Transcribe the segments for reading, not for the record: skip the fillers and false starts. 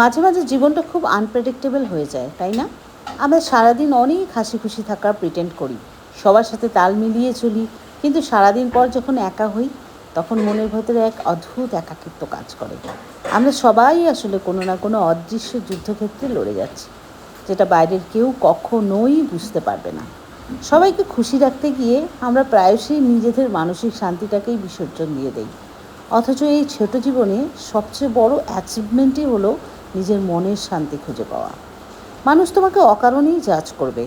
মাঝে মাঝে জীবনটা খুব আনপ্রেডিক্টেবল হয়ে যায়, তাই না? আমরা সারাদিন অনেক হাসি খুশি থাকার প্রিটেন্ড করি, সবার সাথে তাল মিলিয়ে চলি, কিন্তু সারাদিন পর যখন একা হই তখন মনের ভেতরে এক অদ্ভুত একাকিত্ব কাজ করে। আমরা সবাই আসলে কোনো না কোনো অদৃশ্য যুদ্ধক্ষেত্রে লড়ে যাচ্ছি, যেটা বাইরের কেউ কখনোই বুঝতে পারবে না। সবাইকে খুশি রাখতে গিয়ে আমরা প্রায়শই নিজেদের মানসিক শান্তিটাকেই বিসর্জন দিয়ে দেই। অথচ এই ছোট জীবনে সবচেয়ে বড় অ্যাচিভমেন্টই হলো নিজের মনের শান্তি খুঁজে পাওয়া। মানুষ তোমাকে অকারণেই জাজ করবে,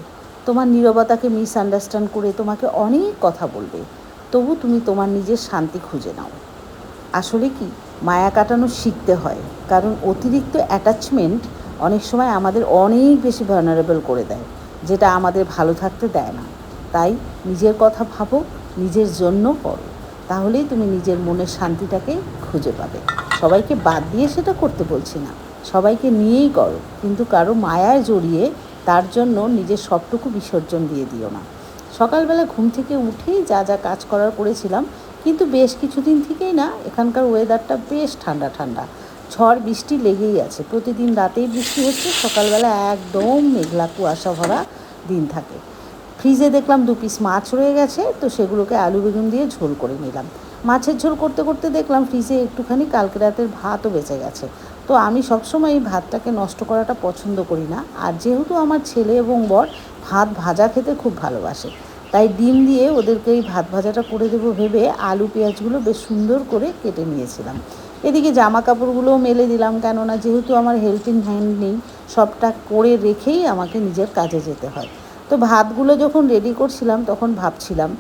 তোমার নীরবতাকে মিসআন্ডারস্ট্যান্ড করে তোমাকে অনেক কথা বলবে, তবু তুমি তোমার নিজের শান্তি খুঁজে নাও। আসলে কি, মায়া কাটানো শিখতে হয়, কারণ অতিরিক্ত অ্যাটাচমেন্ট অনেক সময় আমাদের অনেক বেশি ভালনারেবল করে দেয়, যেটা আমাদের ভালো থাকতে দেয় না। তাই নিজের কথা ভাবো, নিজের জন্য করো, তাহলেই তুমি নিজের মনের শান্তিটাকে খুঁজে পাবে। সবাইকে বাদ দিয়ে সেটা করতে বলছি না, সবাইকে নিয়েই করো, কিন্তু কারো মায়ায় জড়িয়ে তার জন্য নিজের সবটুকু বিসর্জন দিয়ে দিও না। সকালবেলা ঘুম থেকে উঠেই যা যা কাজ করার করেছিলাম, কিন্তু বেশ কিছুদিন থেকেই না এখানকার ওয়েদারটা বেশ ঠান্ডা ঠান্ডা। ঝড় বৃষ্টি লেগেই আছে, প্রতিদিন রাতেই বৃষ্টি হচ্ছে, সকালবেলা একদম মেঘলা কুয়াশা ভরা দিন থাকে। ফ্রিজে দেখলাম 2 পিস মাছ রয়ে গেছে, তো সেগুলোকে আলু বেগুন দিয়ে ঝোল করে নিলাম। মাছের ঝোল করতে করতে দেখলাম ফ্রিজে একটুখানি কালকে রাতের ভাতও বেঁচে গেছে। তো আমি সবসময় এই ভাতটাকে নষ্ট করাটা পছন্দ করি না, আর যেহেতু আমার ছেলে এবং বর ভাত ভাজা খেতে খুব ভালোবাসে, তাই ডিম দিয়ে ওদেরকে এই ভাত ভাজাটা করে দেবো ভেবে আলু পেঁয়াজগুলো বেশ সুন্দর করে কেটে নিয়েছিলাম। এদিকে জামা কাপড়গুলোও মেলে দিলাম, কেননা যেহেতু আমার হেল্পিং হ্যান্ড নেই, সবটা করে রেখেই আমাকে নিজের কাজে যেতে হয়। তো ভাতগুলো যখন রেডি করছিলাম তখন ভাবছিলাম,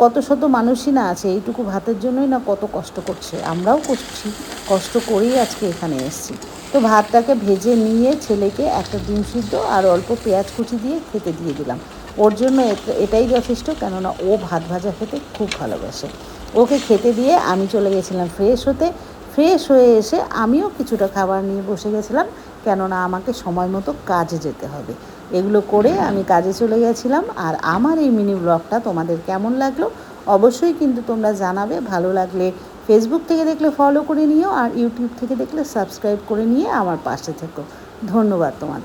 কত শত মানুষই না আছে এইটুকু ভাতের জন্যই না কত কষ্ট করছে, আমরাও করছি, কষ্ট করেই আজকে এখানে এসেছি। তো ভাতটাকে ভেজে নিয়ে ছেলেকে একটা ডিম সিদ্ধ আর অল্প পেঁয়াজ কুচি দিয়ে খেতে দিয়ে দিলাম। ওর জন্য এটাই যথেষ্ট, কেননা ও ভাত ভাজা খেতে খুব ভালোবাসে। ওকে খেতে দিয়ে আমি চলে গেছিলাম ফ্রেশ হতে। ফ্রেশ হয়ে এসে আমিও কিছুটা খাবার নিয়ে বসে গেছিলাম, কেননা আমাকে সময় মতো কাজে যেতে হবে। এগুলো করে আমি কাজে চলে গেছিলাম। আর আমার এই মিনি ব্লগটা তোমাদের কেমন লাগলো অবশ্যই কিন্তু তোমরা জানাবে। ভালো লাগলে ফেসবুক থেকে দেখলে ফলো করে নিও, আর ইউটিউব থেকে দেখলে সাবস্ক্রাইব করে নিয়ে আমার পাশে থেকো। ধন্যবাদ তোমাদের।